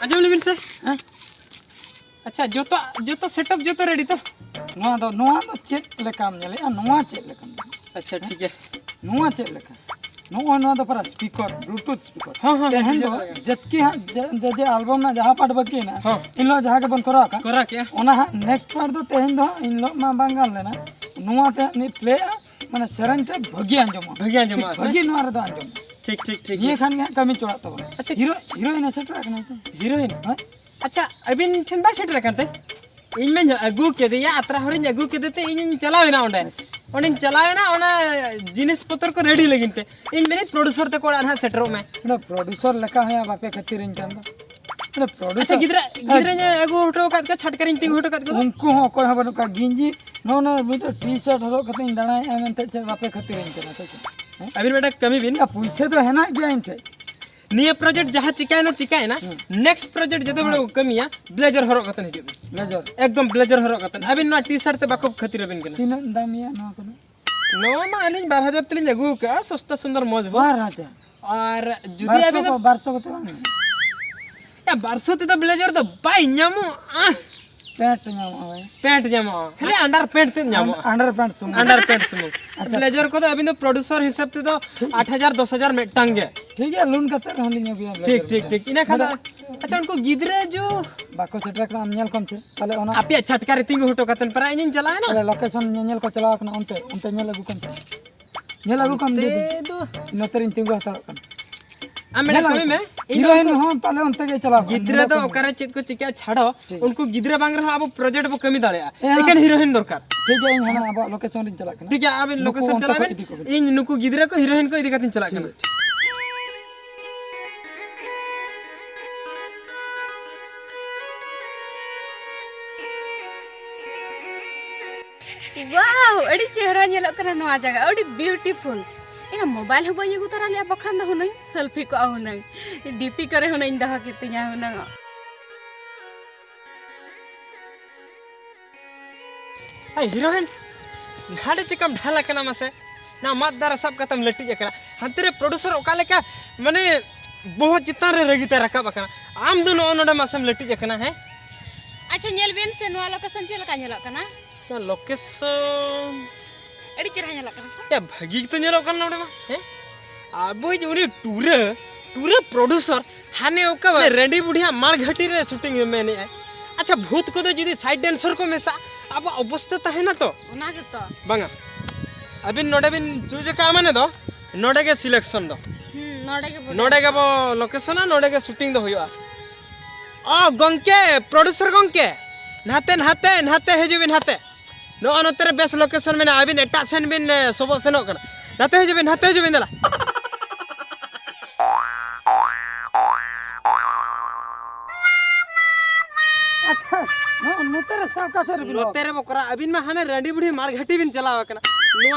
आजम लेबिन से अच्छा जो सेटअप जो रेडी तो चेक लेकाम नेले नोआ चेक लेकाम अच्छा ठीक है नोआ चेक लेका नोआ तो पर स्पीकर ब्लूटूथ स्पीकर हां तेहन दो जतकी जे एल्बम ना जहां पार्ट बची ना इन लो जहां के बन करा क्या ओना नेक्स्ट पार्ट दो तेहन दो इन लो मा बांगाल लेना नोआ ते नि प्ले माने सरन ते भगी अंजम भगी नोआ रे दो अंजम ठीक ये खान के कमी चोड़ा तो अच्छा हीरोइन सेट रखना हीरोइन अच्छा अबिन ठन बा सेट रखते इन में अगू के दिया अतरा हरिन अगू के देते इन चलावेना ओंडे चलावेना ओना जिनिस पत्र को रेडी लगिनते इन में प्रोड्यूसर ते कोड़ा ना सेटरो में प्रोड्यूसर लेका है बापे खातिर इन टाइम प्रोड्यूसर अच्छा गिदरा ने अगू हटो काद का छटकर इन तिंग हटो काद को उनको हो कोई हबन का गिंजी नो मीटर टी शर्ट हरो कते इन दाना एमन ते बापे खातिर इन तना अबिन बेटा कमी बिन पैसे तो है ना क्या इनते निये प्रोजेक्ट जहां चिकाय ना नेक्स्ट प्रोजेक्ट जदे बड़ो कमिया ब्लेजर हरो कतन हिजो ब्लेजर एकदम ब्लेजर हरो कतन अबिन ना टी शर्ट ते बाको खातिर अबिन कना तीन दामिया ना को नो मा अलिन 12000 तलिन अगू का सस्ता सुंदर मौज हो 12000 और जुदी अबिन 1200 को या 1200 ते तो ब्लेजर तो बाई न्यामो पैंट जामो खाली अंडर पैंट ते न्यामो अंडर पैंट सुमो अच्छा ब्लेजर को तो अबिन तो प्रोड्यूसर हिसाब ते तो 8000 10000 में टंगे ठीक है लून कते रहलिन अभी ठीक इना खादा अच्छा उनको गिदरे जो बाको सेट रखना नेल कम से ताले ओना आपे छटका रितिंग हटो कतन पर इन चलाए ना ताले लोकेशन नेल को चलाव कना उनते नेल लगू कम दे दो नतरिन तिंग हतड़ कन आमें कमी में हीरोइन हो पाले उनते के चलाव गिदरे तो ओकरे चेत को चिका छाड़ो उनको गिदरे बांग रहा अब प्रोजेक्ट बो कमी दाड़े लेकिन हीरोइन दरकार ठीक है इन हना अब लोकेशन रिन चला कना ठीक है अब लोकेशन चलाबे इन नुकु गिदरे को हीरोइन को इदी कतिन चला कना वाओ अड़ी चेहरा नेलो कना नवा जगह अड़ी ब्यूटीफुल इना मोबाइल हो बई गुतरा लिया बखान हो नहीं सेल्फी को हो नहीं डीपी करे हो नहीं दहा कितिया हो ना आई हीरोइन घाड़े चिकम ढाला कना मसे ना मतदार सब कतम लट्टी जकना हंतरे प्रोड्यूसर ओकाले का माने बहुत जितना रे रगिता रखा बकना आम दोनो नोडा मसम लट्टी जकना है अच्छा नेलबेन से नवा लोकेशन चेल का नेलो कना ना लोकेशन अड़ी चेहरा नेलो कना या भगी तो नेलो कन नोडे मा हैं आबो उनी टूरे प्रोड्यूसर हाने ओका रेडी बुढ़िया मार घटी रे शूटिंग में ने अच्छा भूत को तो जदी साइड डांसर को मेसा अब अवस्था ता है ना तो ओना के तो बांगा अबिन नोडे बिन चूज का माने दो नोडे के सिलेक्शन दो नोडे के बो लोकेशन नोडे के शूटिंग दो होया ओ गंके प्रोड्यूसर गंके नाते हेजुबिन हाते नो अनतरे बेस लोकेशन में अबिन एटा सेन बिन सबो सेनो कना नाते हेजुबिन दला अच्छा नोतेरे सब का सर नोतेरे बकरा अबिन में हाने रंडी बुढ़ी मार घाटी बिन चलावा कना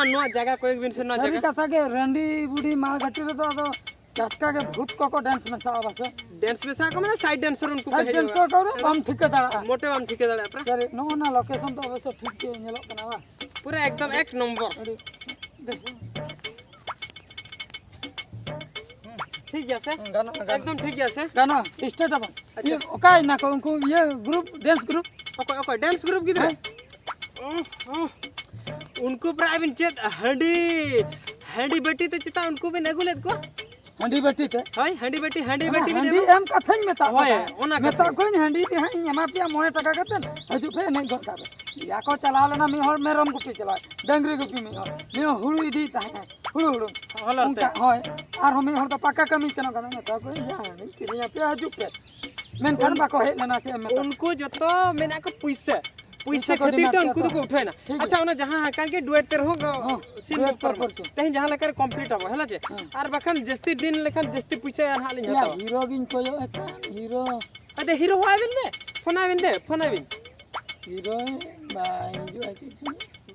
नुआ जगह कोई बिन से न जगह कथा के रंडी बुढ़ी मार घाटी रे तो टटका के भूत को डांस में सावा बस डांस में सा को माने साइड डांसर उनको साइड डांसर करो हम ठीक दाड़ा मोटे हम ठीक दाड़ा अपना सर नो ना लोकेशन तो अवश्य ठीक के नेलो कना वा पूरा एकदम एक नंबर ठीक है से एकदम ठीक है से गाना स्टार्ट अपन अच्छा ओकाय ना को उनको ये group dance group okay dance group किधर उनको प्राइवेट चेत हंडी बेटी ते चिता उनको भी नगुलेत को हंडी बेटी ते हाय हंडी बेटी हंडी एम कथन में ता होय ओना में ता कोई हंडी भी है यमा पिया मोए टका कतन हजु पे नहीं गन काबे या को चला लेना मी हर मेरम गुपी चला डंगरी गुपी में हुड़ू इदी ता है हुड़ू हलते होय आर हम हर तो पक्का कमी चना कदन में ता कोई या नहीं तिरिया पे हजु पे मेन कन बा को हे लेना छे में उनको जतो मेना को पैसे खातिर तो उनको तो उठाए ना अच्छा ओना जहां हकान के डुएट कर हो सीन पर तही जहां लेकर कंप्लीट हो हला जे आर बखन जस्ती दिन लेखन जस्ती पैसे आर हालिन या हीरो गिन कोयो एक हीरो अदे hero Avin they phone Avin hero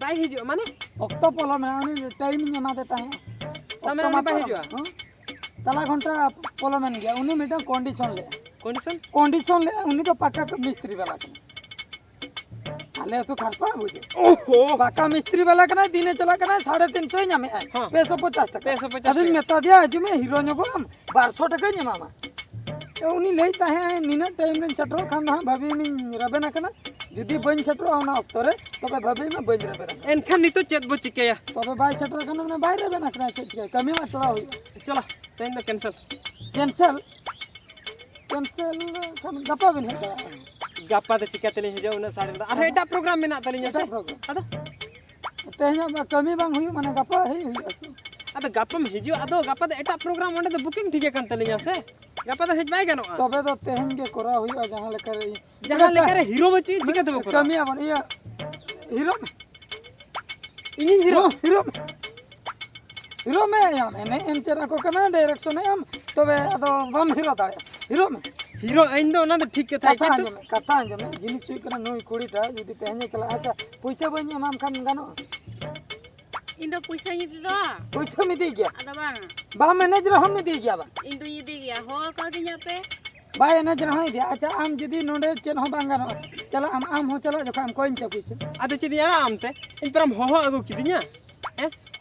by हिजो माने ऑक्टो पोलो में आनी टाइमिंग एमा देता है तमे ना बाई हिजो तला घंटा पोलो में गया उन्हें मीटर कंडीशन ले उन्हें तो पक्का मिस्त्री वाला के आले तो खरपा बुझे ओहो पक्का मिस्त्री वाला के ना दिने चला के ना 350 न्यामे पैसो 50 टका अदिन मेता दिया आज में हीरो नको 1200 टका न्यामा उनी लई ताहे निना टाइम रे सेटरो खान हा भाभी मिन रबेना कना जुदी बन सेटरो ओना ऑक्तो रे तबे भाभी में बन रबेना एनखान नितो चेत बो चिकेया तबे बाय सेटरो कना मने बाय रबेना कना चिके कमी मा चला हुई चलो तेन दो कैंसिल कैंसिल कैंसिल खान गपा बिन है गापा तो चिका तले हिजो उना साड़े अरे एटा प्रोग्राम में ना तलिnya से अदो तेहना कमी बांग हुई माने गपा है हुई असो अदो गापा में हिजो अदो गापा तो एटा प्रोग्राम ओंडे तो बुकिंग ठीक kan तलिnya से गापा तो हिज बाय गनो तबे तो तेहन के कोरा हुई जहां लेकर हीरो बची चिका तो कोरा कमी आवन या हीरो इन हीरो हीरो में या मैंने एम चरा को कना डायरेक्शन है हम तबे अदो बम हीरो दाड़े हीरो में हीरो इन दो ना ठीक के थाई कथा अंजम जिनिस हुई कना नई कुड़ीटा जदी तेहने चला अच्छा पैसा बन एमाम खान गानो इन दो पैसा ये दो पैसा में दी गया अदा बांग बा मैनेजर हम में दी गया बा इन दो ये दे गया हो का दिया पे बा मैनेजर हम दिया अच्छा आम जदी नोडे चेन हो बांग गानो चला आम हो चला जखा हम कोइन ते पैसा अदो चिदी या आमते इन पर हम हो अगु किदिया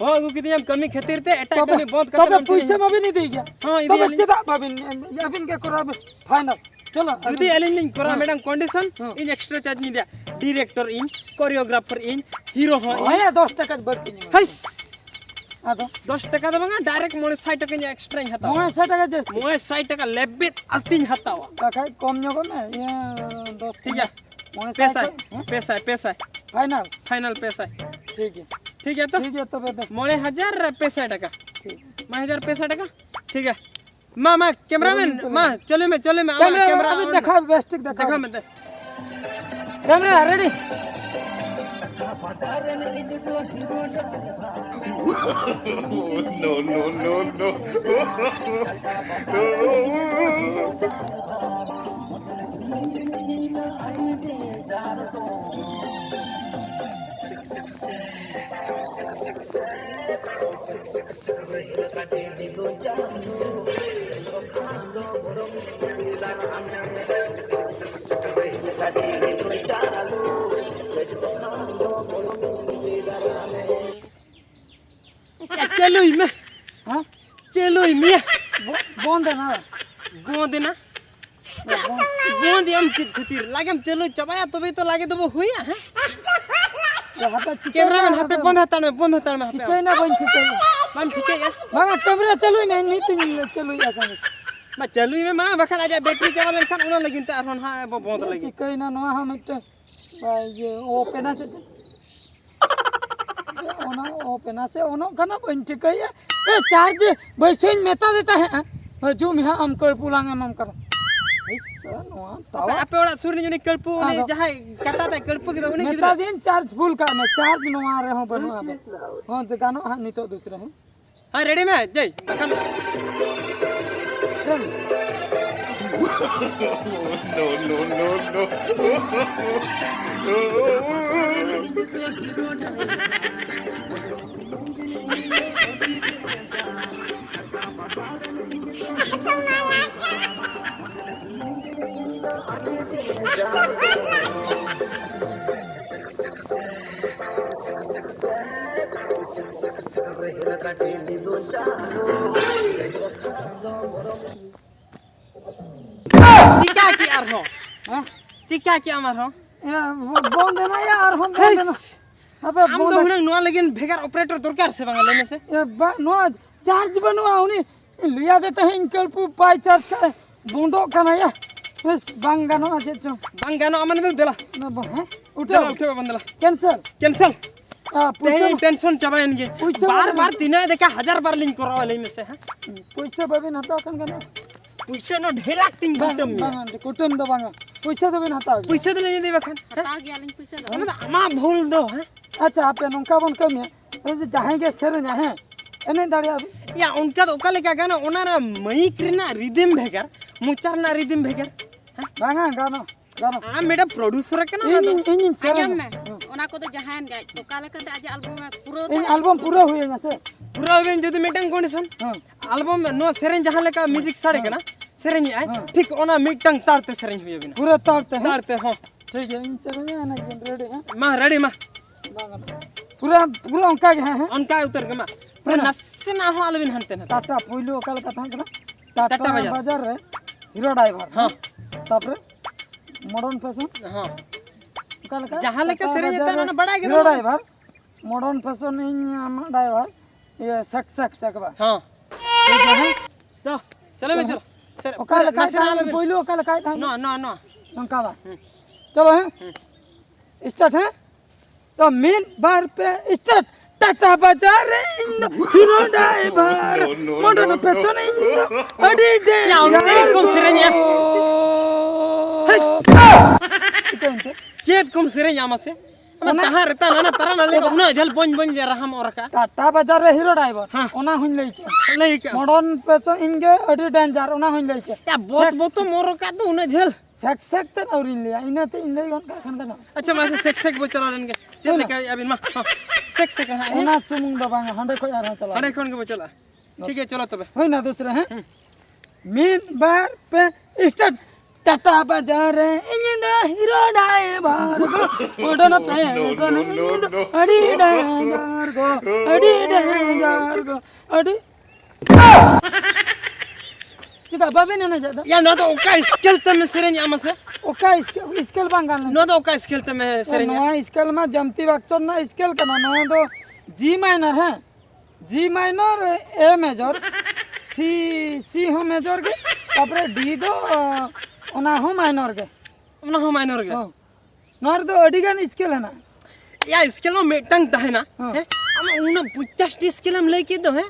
हो अगु किदिया कमी खातिर ते एटा कमी बहुत तबे पैसा में भी नहीं दी गया हां तबे चेदा बाबिन याबिन के कोरा फाइनल चलो जुदी एलिन कोरा मैडम कंडीशन इन एक्स्ट्रा चार्ज नहीं दिया डायरेक्टर इन कोरियोग्राफर इन हीरो हो ओए 10 टका बढ़ती हस आदो 10 टका दबंगा डायरेक्ट मोने 60 टका एक्स्ट्रा ही हता मोए 60 टका जस्ट मोए 60 टका लेबित अतिन हतावा काका कम न्यो में ये 10 ठीक है मोए पैसा फाइनल पैसा ठीक है तो तबे दे मोने 1000 पैसा टका ठीक मैं 1000 पैसा टका ठीक है मां कैमरामैन मां चलो मैं कैमरा अभी देखा बेस्ट देखा मैं कैमरा रेडी no. चलो मैं हां चलो मैं बंद है ना गोंद ना गोंद हम खतीर लागे हम चलो चबाया तबे तो लागे तो वो हुई है कैमरामैन हापे बंद हता में चिकई ना बन चिकई मैम ठीक है यार मामा कैमरा चलो मैं नहीं चलो आसान मैं चलू में मां बखन आजा बैटरी चावल खान उना लगिन त अरहन हा बंद लगी चिकई ना नवा हम एक ये ओपेना ओपेना से ओनो कना बन चिकई ए चार्ज बैसेन मेता देता है जो मिहा हम कर पुलांग हम कर ऐसा नवा तावा आपे वाला सूर्य जने कल्पू ने जहां कटा ता कल्पू के उन्हें मेता दिन चार्ज फुल का मैं चार्ज नवा रहे हो बनो आबे हां तो गानो हां नहीं तो दूसरे हैं हां रेडी में जय बखन चिका की आर हो हां चिका की आमार हो बंद है ना यार हम बंद है ना अबे हम तो हुन नो लेकिन भेगर ऑपरेटर दरकार से बांगले में से नो चार्ज बनवा उनी लिया देते हैं इनकल पु पाई चार्ज का बंदो का या बस बांगानो आजे चो बांगानो अमन दे देला ना है उठे बंदला कैंसिल पैसा टेंशन चबायन के बार दिन देखा 1000 बार लिंक करावले में से हां पैसा बाबे ना तो कन गना पैसा नो ढेला तीन कुटुम दो बांगा पैसा देबे ना ता पैसा दे देबे खान हटा गया लिंग पैसा दो ना अमा भूल दो हैं अच्छा आपे नंका बन कम है जहां के सर है एने दाड़िया या उनका तो ओका लेका गाना ओनारा मई क्रिना रिदम भेगर मुचार ना रिदम भेगर बांगा गानो आ मेरा प्रोड्यूसर के ना इन सर ओना को तो जहान गाय तो काले कते आज एल्बम में पूरा इन एल्बम पूरा हुए ना सर पूरा वेन जदी मिटंग कंडीशन एल्बम में नो सेरेन जहां लेका म्यूजिक साड़े के ना सेरेन आए ठीक ओना मिटंग तारते सेरेन हुए बिना पूरा तारते हां ठीक है इन सर में ना रेडी है मां रेडी मां पूरा उनका है उनका उतर के मां पूरा नसे ना हो अलविन हनते ना टाटा पुइलो कल कथा कना टाटा बाजार रे हीरो ड्राइवर हाँ तापर मॉडर्न फैशन हाँ ओका लेका जहाँ लेके सेरेंज एता ना बड़ा हीरो ड्राइवर मॉडर्न फैशन इन ड्राइवर ये सक बा हाँ ठीक है तो चलो मैं चलो सर ओका लेका बोलो ओका लेका था नो नो नो नंका बा चलो हैं स्टार्ट है तो मेन बार पे स्टार्ट टाटा बाजार हीरो ड्राइवर मॉडर्न फैशन इन अडिडे या उनके कम सेरेंज या चेत कम सेरेंज आमसे तहां रहता ना तारा ना लेको उना झल बन जा रहा हम और का टाटा बाजार रे हीरो ड्राइवर ओना हुन लेके मॉडर्न फैशन इन के अडी डेंजर ओना हुन लेके या बहुत तो मोर का तो उना झल सेक त और इन लिया इने ते इन ले गन का खन ना अच्छा मैं सेक बो चला लेंगे चल लेके अभी मां सेक हां ओना सुमुंग दबांग हंडे को यार चला हड़े खोन के बो चला ठीक है चलो तबे होई ना दूसरा है मेन बार पे स्टार्ट टाटा बाजार engine hero driver modern fashion engine अडी डेंजर गो अडी चिका बाबे ना जादा या ना तो ओका स्केल त में सेरेंज आमसे ओका स्केल बांगाल नो तो ओका स्केल त में सेरेंज ना स्केल में जमती अक्षर ना स्केल करना ना तो जी माइनर है जी माइनर ए मेजर सी हो मेजर के तापर डी दो ओना हो माइनर के नर दो अडिगान स्केल है ना या स्केल में मेटंग त है ना हैं हम उना 50 टी स्केल हम लेके दो है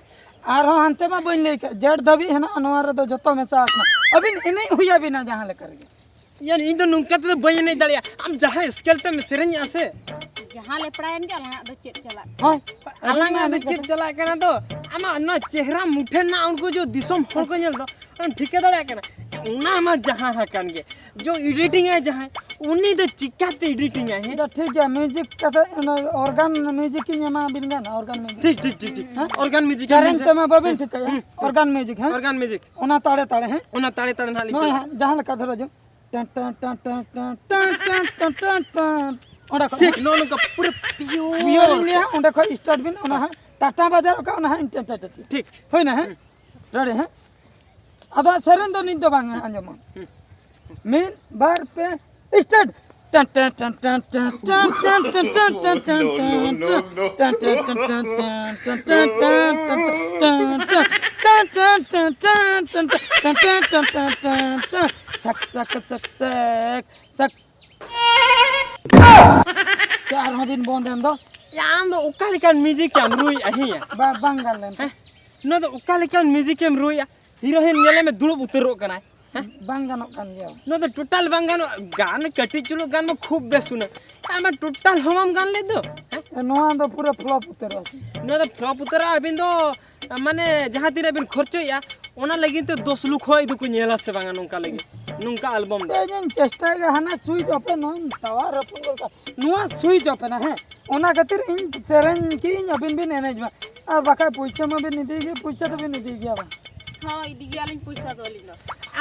आर हो हंते में बन लेके जेड दबी है ना अनवार दो जतो में साथ ना अभी इने हुआ बिना जहां ले करके यार इन तो नुंका तो बय नहीं दड़िया हम जहां स्केल त में सेरेंज आसे जहाँ ले पढ़ायन के अलग दो चेत चला हां अलग आदि चीज चला करना तो आमा न चेहरा मुठे ना उनको जो दिसम हर को नेल दो हम ठीक दड़िया करना उना हम जहां हकन के जो एडिटिंग है जहां उन्हीं तो चिकाते एडिटिंग है तो ठीक है म्यूजिक का ऑर्गन म्यूजिक की नमा बिनगा ना ऑर्गन म्यूजिक ठीक ऑर्गन म्यूजिक करेंट में बबिन ठीक है ऑर्गन म्यूजिक है ऑर्गन म्यूजिक ओना ताड़े हैं उना ताड़े ना लिख जहां लगा धरो जो टन टन टन टन टन टन टन टन टन ओडा ठीक नो का पूरा प्योर लिया ओडा को स्टार्ट बिन ओना है टाटा बाजार का ओना है इंटरटेट ठीक होय ना है रेडी है अदा सेरेन दो निदो बांग अंजम मेन बार पे स्टार्ट टन टन टन टन टन टन टन टन टन टन टन टन सक क्या दिन बोंद हम दो याम दो उका लेकन म्यूजिक हम रुई अही बांगाल लेन न तो उका लेकन म्यूजिक हम रुई हीरोइन येले में दुड़ब उतरो कना बांगानो कान गया न तो टोटल बांगानो गान कटी चुलो गान में खूब बेस सुना आमा टोटल हम गान ले दो नोआ दो पूरा फ्लॉप उतरो न तो फ्लॉप उतरा अबिन दो माने जहां तीन अबिन खर्चो या ओना लगी तो 10 लुक होय दो को नेला से बांगा नुंका लगी नुंका एल्बम दो जन चेष्टा के हना स्विच ओपन न तवार अपन का नोआ स्विच ओपन है ओना खातिर इन सेरेन की अबिन भी मैनेज में और बाका पैसा में भी नहीं देगी पैसा तो भी नहीं देगी अब हाँ इदी गयालिन पैसा तो लिलो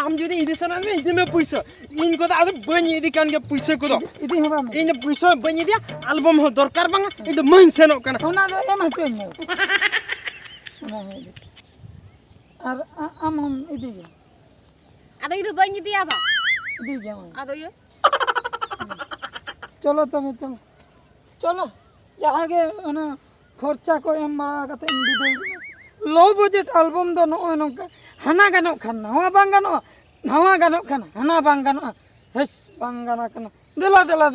आम जदी इदी सना में इदी में पैसा इनको तो आदे बन इदी कान के पैसा को दो इदी हवा में इन पैसा बन दिया एल्बम हो दरकार बांगा इन तो मन से न कना ओना दो एम हटो इन ओना है और हम इदी गया आदो इदो बन दिया बा इदी गया आदो ये चलो तुम चलो जहाँ के ना खर्चा को एम बड़ा कते इंडी दे लो बजट एल्बम दो नो नोका हना गानो खान नवा बांगानो नवा गानो खान हना बांगानो हेस बांगाना खान देला